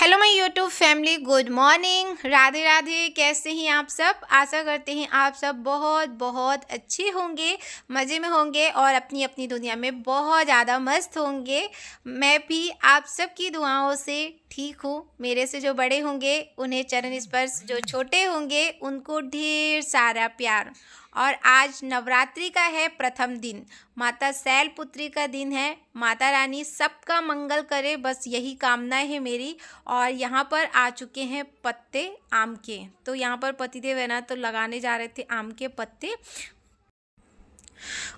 Hello my YouTube family, good morning, Radhe Radhe. कैसे हैं आप सब? आशा करते हैं आप सब बहुत बहुत अच्छे होंगे, मज़े में होंगे और अपनी अपनी दुनिया में बहुत ज़्यादा मस्त होंगे। मैं भी आप सब की दुआओं से ठीक हूँ। मेरे से जो बड़े होंगे उन्हें चरण स्पर्श, जो छोटे होंगे उनको ढेर सारा प्यार। और आज नवरात्रि का है प्रथम दिन, माता शैलपुत्री का दिन है। माता रानी सबका मंगल करे, बस यही कामना है मेरी। और यहाँ पर आ चुके हैं पत्ते आम के, तो यहाँ पर पतिदेव है ना तो लगाने जा रहे थे आम के पत्ते।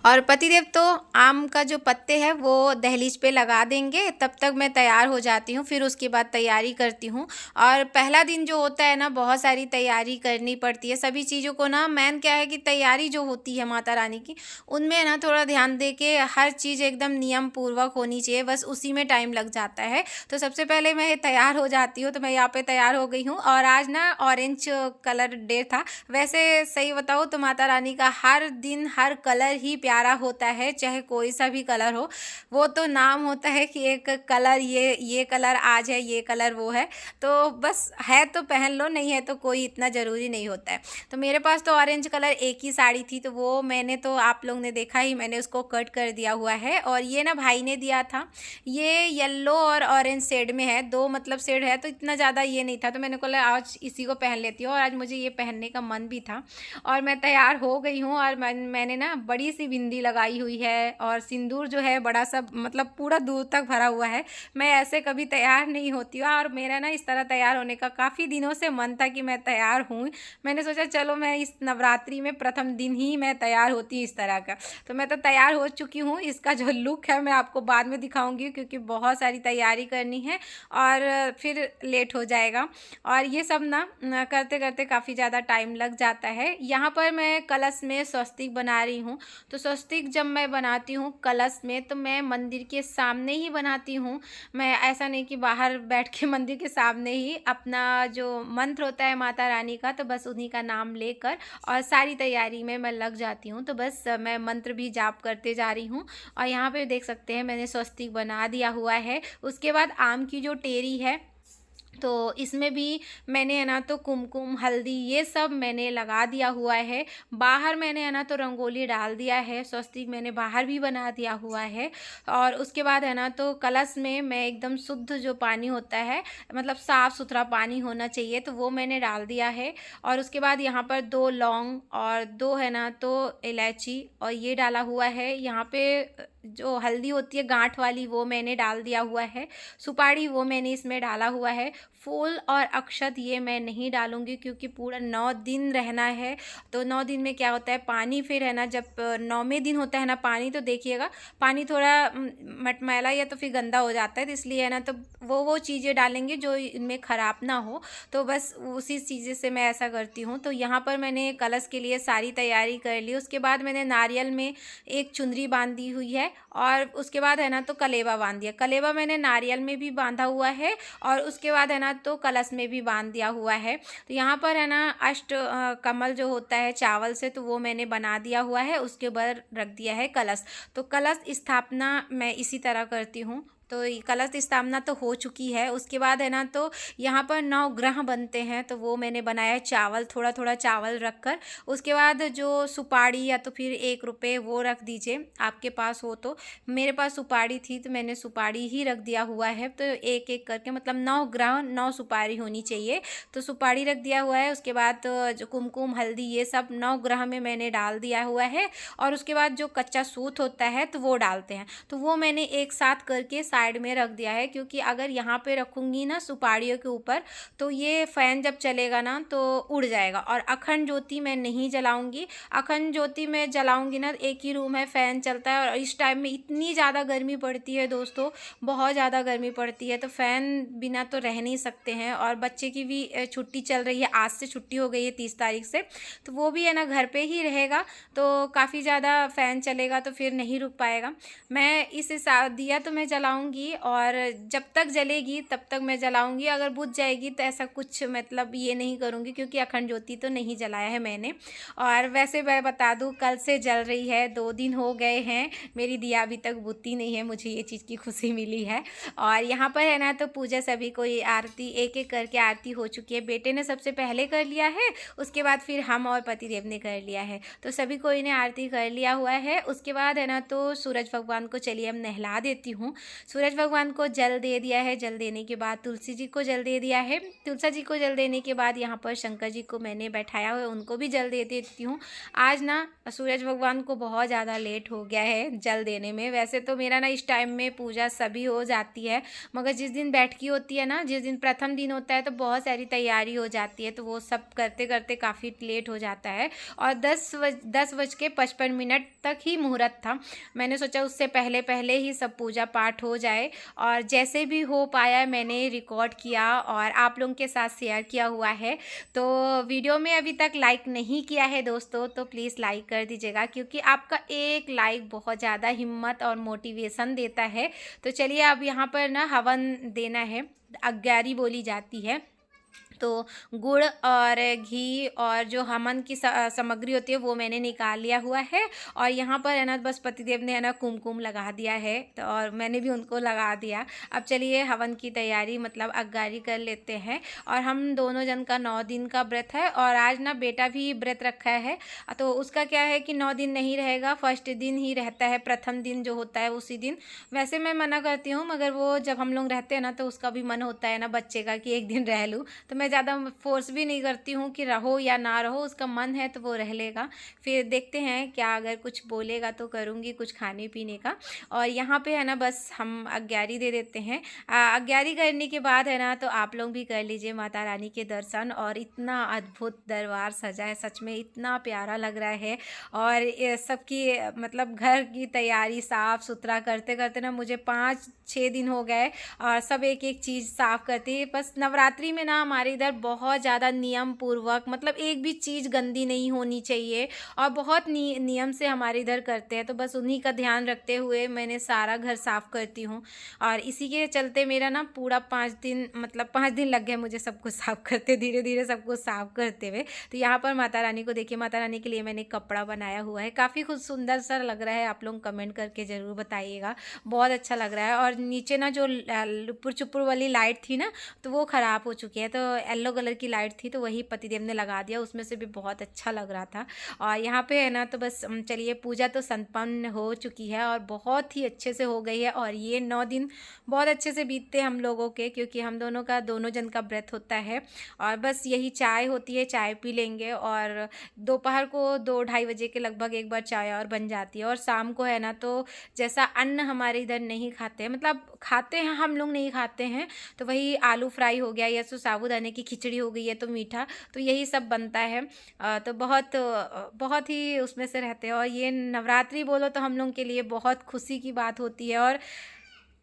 और पतिदेव तो आम का जो पत्ते हैं वो दहलीज पे लगा देंगे, तब तक मैं तैयार हो जाती हूँ, फिर उसके बाद तैयारी करती हूँ। और पहला दिन जो होता है ना, बहुत सारी तैयारी करनी पड़ती है सभी चीज़ों को ना। मेन क्या है कि तैयारी जो होती है माता रानी की, उनमें ना थोड़ा ध्यान दे के हर चीज़ एकदम नियम पूर्वक होनी चाहिए, बस उसी में टाइम लग जाता है। तो सबसे पहले मैं तैयार हो जाती हूँ, तो मैं यहाँ पे तैयार हो गई हूँ। और आज ना ऑरेंज कलर डे था। वैसे सही बताऊँ तो माता रानी का हर दिन हर कलर ही प्यारा होता है, चाहे कोई सा भी कलर हो। वो तो नाम होता है कि एक कलर, ये कलर आज है, ये कलर वो है, तो बस है तो पहन लो, नहीं है तो कोई इतना ज़रूरी नहीं होता है। तो मेरे पास तो ऑरेंज कलर एक ही साड़ी थी, तो वो मैंने तो आप लोग ने देखा ही, मैंने उसको कट कर दिया हुआ है। और ये ना भाई ने दिया था, ये येलो और ऑरेंज शेड में है, दो मतलब शेड है, तो इतना ज़्यादा ये नहीं था, तो मैंने बोला आज इसी को पहन लेती हूँ। और आज मुझे ये पहनने का मन भी था और मैं तैयार हो गई हूँ। और मैंने ना बड़ी सी बिंदी लगाई हुई है और सिंदूर जो है बड़ा सा, मतलब पूरा दूर तक भरा हुआ है। मैं ऐसे कभी तैयार नहीं होती हूँ और मेरा ना इस तरह तैयार होने का काफ़ी दिनों से मन था कि मैं तैयार हूँ। मैंने सोचा चलो मैं इस नवरात्रि में प्रथम दिन ही मैं तैयार होती हूँ इस तरह का। तो मैं तो तैयार हो चुकी हूँ। इसका जो लुक है मैं आपको बाद में दिखाऊंगी, क्योंकि बहुत सारी तैयारी करनी है और फिर लेट हो जाएगा। और ये सब ना करते करते काफ़ी ज़्यादा टाइम लग जाता है। यहाँ पर मैं कलश में स्वस्तिक बना रही हूँ। तो स्वस्तिक जब मैं बनाती हूँ कलश में, तो मैं मंदिर के सामने ही बनाती हूँ। मैं ऐसा नहीं कि बाहर बैठ के, मंदिर के सामने ही अपना जो मंत्र होता है माता रानी का, तो बस उन्हीं का नाम लेकर और सारी तैयारी में मैं लग जाती हूँ। तो बस मैं मंत्र भी जाप करते जा रही हूँ। और यहाँ पे देख सकते हैं मैंने स्वस्तिक बना दिया हुआ है। उसके बाद आम की जो टेरी है, तो इसमें भी मैंने है ना तो कुमकुम, हल्दी, ये सब मैंने लगा दिया हुआ है। बाहर मैंने है ना तो रंगोली डाल दिया है, स्वस्तिक मैंने बाहर भी बना दिया हुआ है। और उसके बाद है ना तो कलश में मैं एकदम शुद्ध जो पानी होता है, मतलब साफ़ सुथरा पानी होना चाहिए, तो वो मैंने डाल दिया है। और उसके बाद यहाँ पर 2 लौंग और 2 है ना तो इलायची और ये डाला हुआ है। यहाँ पे जो हल्दी होती है गांठ वाली, वो मैंने डाल दिया हुआ है। सुपारी वो मैंने इसमें डाला हुआ है। फूल और अक्षत ये मैं नहीं डालूंगी, क्योंकि पूरा 9 दिन रहना है। तो 9 दिन में क्या होता है, पानी फिर है ना, जब 9वें दिन होता है ना पानी, तो देखिएगा पानी थोड़ा मटमैला या तो फिर गंदा हो जाता है, तो इसलिए है ना तो वो चीज़ें डालेंगे जो इनमें ख़राब ना हो। तो बस उसी चीज़ें से मैं ऐसा करती हूँ। तो यहाँ पर मैंने कलश के लिए सारी तैयारी कर ली। उसके बाद मैंने नारियल में एक चुनरी बांधी हुई है और उसके बाद है ना तो कलेवा बांध दिया। कलेवा मैंने नारियल में भी बांधा हुआ है और उसके बाद है ना तो कलश में भी बांध दिया हुआ है। तो यहाँ पर है ना अष्ट कमल जो होता है चावल से, तो वो मैंने बना दिया हुआ है, उसके ऊपर रख दिया है कलश। तो कलश स्थापना मैं इसी तरह करती हूँ। तो कलश स्थापना तो हो चुकी है। उसके बाद है ना तो यहाँ पर 9 ग्रह बनते हैं, तो वो मैंने बनाया चावल, थोड़ा थोड़ा चावल रखकर। उसके बाद जो सुपारी या तो फिर 1 रुपये वो रख दीजिए आपके पास हो तो। मेरे पास सुपारी थी तो मैंने सुपारी ही रख दिया हुआ है। तो एक एक करके, मतलब 9 ग्रह 9 सुपारी होनी चाहिए, तो सुपारी रख दिया हुआ है। उसके बाद जो कुमकुम, हल्दी, ये सब 9 ग्रह में मैंने डाल दिया हुआ है। और उसके बाद जो कच्चा सूत होता है तो वो डालते हैं, तो वो मैंने एक साथ करके साइड में रख दिया है। क्योंकि अगर यहाँ पे रखूँगी ना सुपारियों के ऊपर, तो ये फ़ैन जब चलेगा ना तो उड़ जाएगा। और अखंड ज्योति मैं नहीं जलाऊंगी। अखंड ज्योति में जलाऊंगी ना, एक ही रूम है, फ़ैन चलता है और इस टाइम में इतनी ज़्यादा गर्मी पड़ती है दोस्तों, बहुत ज़्यादा गर्मी पड़ती है, तो फ़ैन बिना तो रह नहीं सकते हैं। और बच्चे की भी छुट्टी चल रही है, आज से छुट्टी हो गई है 30 तारीख से, तो वो भी है ना घर पे ही रहेगा, तो काफ़ी ज़्यादा फ़ैन चलेगा तो फिर नहीं रुक पाएगा। मैं इस हिसाब दिया तो मैं जलाऊंगी जलाऊंगी और जब तक जलेगी तब तक मैं जलाऊंगी। अगर बुझ जाएगी तो ऐसा कुछ मतलब ये नहीं करूँगी, क्योंकि अखंड ज्योति तो नहीं जलाया है मैंने। और वैसे मैं बता दूँ, कल से जल रही है, 2 दिन हो गए हैं, मेरी दिया अभी तक बुझती नहीं है। मुझे ये चीज़ की खुशी मिली है। और यहाँ पर है ना, तो पूजा सभी कोई आरती एक एक करके आरती हो चुकी है। बेटे ने सबसे पहले कर लिया है, उसके बाद फिर हम और पतिदेव ने कर लिया है। तो सभी कोई ने आरती कर लिया हुआ है। उसके बाद है ना, तो सूरज भगवान को चलिए हम नहला देती हूँ। सूरज भगवान को जल दे दिया है। जल देने के बाद तुलसी जी को जल दे दिया है। तुलसी जी को जल देने के बाद यहाँ पर शंकर जी को मैंने बैठाया हुआ है, उनको भी जल दे देती हूँ। आज ना सूरज भगवान को बहुत ज़्यादा लेट हो गया है जल देने में। वैसे तो मेरा ना इस टाइम में पूजा सभी हो जाती है, मगर जिस दिन बैठकी होती है ना, जिस दिन प्रथम दिन होता है, तो बहुत सारी तैयारी हो जाती है, तो वो सब करते करते काफ़ी लेट हो जाता है। और 10:55 तक ही मुहूर्त था। मैंने सोचा उससे पहले पहले ही सब पूजा पाठ हो जाए, और जैसे भी हो पाया मैंने रिकॉर्ड किया और आप लोगों के साथ शेयर किया हुआ है। तो वीडियो में अभी तक लाइक नहीं किया है दोस्तों, तो प्लीज़ लाइक कर दीजिएगा, क्योंकि आपका एक लाइक बहुत ज़्यादा हिम्मत और मोटिवेशन देता है। तो चलिए अब यहाँ पर ना हवन देना है, अग्यारी बोली जाती है। तो गुड़ और घी और जो हवन की सामग्री होती है वो मैंने निकाल लिया हुआ है। और यहाँ पर है ना, बस पतिदेव ने है ना कुमकुम लगा दिया है, तो और मैंने भी उनको लगा दिया। अब चलिए हवन की तैयारी मतलब अग्गारी कर लेते हैं। और हम दोनों जन का 9 दिन का व्रत है, और आज ना बेटा भी व्रत रखा है। तो उसका क्या है कि 9 दिन नहीं रहेगा, फर्स्ट दिन ही रहता है, प्रथम दिन जो होता है उसी दिन। वैसे मैं मना करती हूँ, मगर वो जब हम लोग रहते हैं ना, तो उसका भी मन होता है ना बच्चे का कि एक दिन रह लूँ। तो मैं ज़्यादा फोर्स भी नहीं करती हूँ कि रहो या ना रहो, उसका मन है तो वो रह लेगा। फिर देखते हैं क्या, अगर कुछ बोलेगा तो करूँगी कुछ खाने पीने का। और यहाँ पे है ना, बस हम अग्यारी दे देते हैं। अग्यारी करने के बाद है ना, तो आप लोग भी कर लीजिए माता रानी के दर्शन। और इतना अद्भुत दरबार सजा है, सच में इतना प्यारा लग रहा है। और सबकी मतलब घर की तैयारी साफ़ सुथरा करते करते ना मुझे 5-6 दिन हो गए, और सब एक एक चीज़ साफ़ करती है। बस नवरात्रि में ना हमारे इधर बहुत ज़्यादा नियम पूर्वक, मतलब एक भी चीज़ गंदी नहीं होनी चाहिए, और बहुत नियम से हमारे इधर करते हैं। तो बस उन्हीं का ध्यान रखते हुए मैंने सारा घर साफ़ करती हूँ। और इसी के चलते मेरा ना पूरा 5 दिन, मतलब 5 दिन लग गए मुझे सब कुछ साफ़ करते, धीरे धीरे सब कुछ साफ़ करते हुए। तो यहाँ पर माता रानी को देखिए, माता रानी के लिए मैंने कपड़ा बनाया हुआ है, काफ़ी खुद सुंदर सा लग रहा है। आप लोग कमेंट करके ज़रूर बताइएगा, बहुत अच्छा लग रहा है। और नीचे ना जो लुपुर चुपुर वाली लाइट थी ना, तो वो ख़राब हो चुकी है, तो येलो कलर की लाइट थी, तो वही पतिदेव ने लगा दिया, उसमें से भी बहुत अच्छा लग रहा था। और यहाँ पे है ना, तो बस चलिए पूजा तो संपन्न हो चुकी है और बहुत ही अच्छे से हो गई है। और ये 9 दिन बहुत अच्छे से बीतते हम लोगों के, क्योंकि हम दोनों जन का व्रत होता है। और बस यही चाय होती है, चाय पी लेंगे, और दोपहर को 2-2:30 बजे के लगभग एक बार चाय और बन जाती है। और शाम को है ना, तो जैसा अन्न हमारे इधर नहीं खाते, मतलब खाते हैं हम लोग, नहीं खाते हैं, तो वही आलू फ्राई हो गया, या तो साबूदाने की खिचड़ी हो गई है, तो मीठा, तो यही सब बनता है। तो बहुत ही उसमें से रहते हैं। और ये नवरात्रि बोलो तो हम लोग के लिए बहुत खुशी की बात होती है। और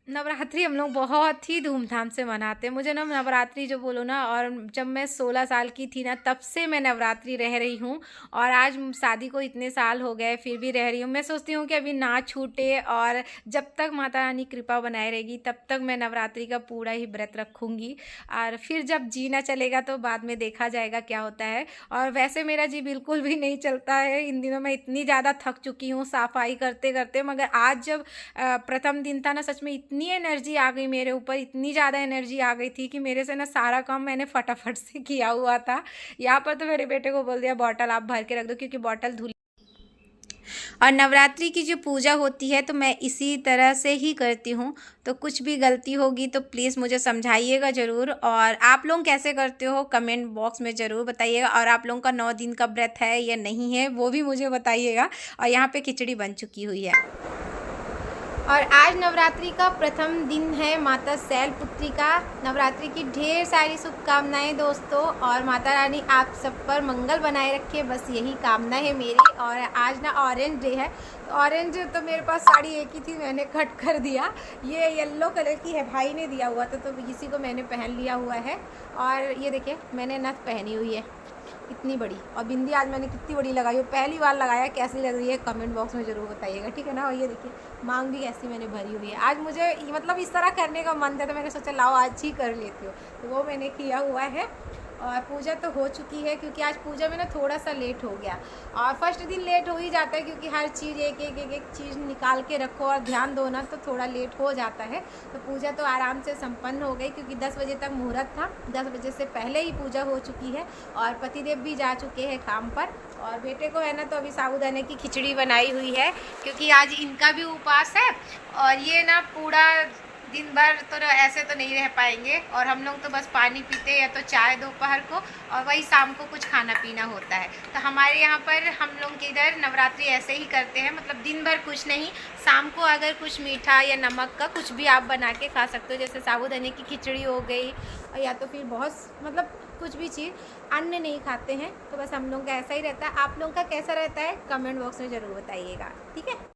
नवरात्रि हम लोग बहुत ही धूमधाम से मनाते हैं। मुझे ना नवरात्रि जो बोलो ना, और जब मैं 16 साल की थी ना, तब से मैं नवरात्रि रह रही हूँ, और आज शादी को इतने साल हो गए फिर भी रह रही हूँ। मैं सोचती हूँ कि अभी ना छूटे, और जब तक माता रानी कृपा बनाए रहेगी तब तक मैं नवरात्रि का पूरा ही व्रत रखूँगी। और फिर जब जी ना चलेगा तो बाद में देखा जाएगा क्या होता है। और वैसे मेरा जी बिल्कुल भी नहीं चलता है इन दिनों, मैं इतनी ज़्यादा थक चुकी हूँ सफाई करते करते। मगर आज जब प्रथम दिन था ना, सच में इतनी एनर्जी आ गई मेरे ऊपर, इतनी ज़्यादा एनर्जी आ गई थी कि मेरे से ना सारा काम मैंने फटाफट से किया हुआ था। यहाँ पर तो मेरे बेटे को बोल दिया बॉटल आप भर के रख दो, क्योंकि बॉटल धुल। और नवरात्रि की जो पूजा होती है तो मैं इसी तरह से ही करती हूँ। तो कुछ भी गलती होगी तो प्लीज़ मुझे समझाइएगा ज़रूर। और आप लोग कैसे करते हो कमेंट बॉक्स में ज़रूर बताइएगा। और आप लोगों का 9 दिन का व्रत है या नहीं है वो भी मुझे बताइएगा। और यहाँ पे खिचड़ी बन चुकी हुई है। और आज नवरात्रि का प्रथम दिन है माता शैलपुत्री का। नवरात्रि की ढेर सारी शुभकामनाएं दोस्तों, और माता रानी आप सब पर मंगल बनाए रखे, बस यही कामना है मेरी। और आज ना ऑरेंज डे है, ऑरेंज तो मेरे पास साड़ी एक ही थी, मैंने कट कर दिया। ये येलो कलर की है, भाई ने दिया हुआ था, तो इसी को मैंने पहन लिया हुआ है। और ये देखिए मैंने नथ पहनी हुई है, इतनी बड़ी, और बिंदी आज मैंने कितनी बड़ी लगाई हो, पहली बार लगाया, कैसी लग रही है कमेंट बॉक्स में ज़रूर बताइएगा, ठीक है ना। और ये देखिए मांग भी कैसी मैंने भरी हुई है। आज मुझे मतलब इस तरह करने का मन था तो मैंने सोचा लाओ आज ही कर लेती हूँ, तो वो मैंने किया हुआ है। और पूजा तो हो चुकी है, क्योंकि आज पूजा में ना थोड़ा सा लेट हो गया, और फर्स्ट दिन लेट हो ही जाता है, क्योंकि हर चीज़ एक एक चीज़ निकाल के रखो और ध्यान दो ना, तो थोड़ा लेट हो जाता है। तो पूजा तो आराम से संपन्न हो गई, क्योंकि 10 बजे तक मुहूर्त था, 10 बजे से पहले ही पूजा हो चुकी है, और पतिदेव भी जा चुके हैं काम पर। और बेटे को है ना तो अभी साबूदाने की खिचड़ी बनाई हुई है, क्योंकि आज इनका भी उपवास है, और ये ना पूरा दिन भर तो ऐसे तो नहीं रह पाएंगे, और हम लोग तो बस पानी पीते या तो चाय दोपहर को, और वही शाम को कुछ खाना पीना होता है। तो हमारे यहाँ पर हम लोग के इधर नवरात्रि ऐसे ही करते हैं, मतलब दिन भर कुछ नहीं, शाम को अगर कुछ मीठा या नमक का कुछ भी आप बना के खा सकते हो, जैसे साबूदाने की खिचड़ी हो गई, या तो फिर बहुत मतलब कुछ भी चीज़, अन्न नहीं खाते हैं। तो बस हम लोग का ऐसा ही रहता है। आप लोग का कैसा रहता है कमेंट बॉक्स में ज़रूर बताइएगा, ठीक है।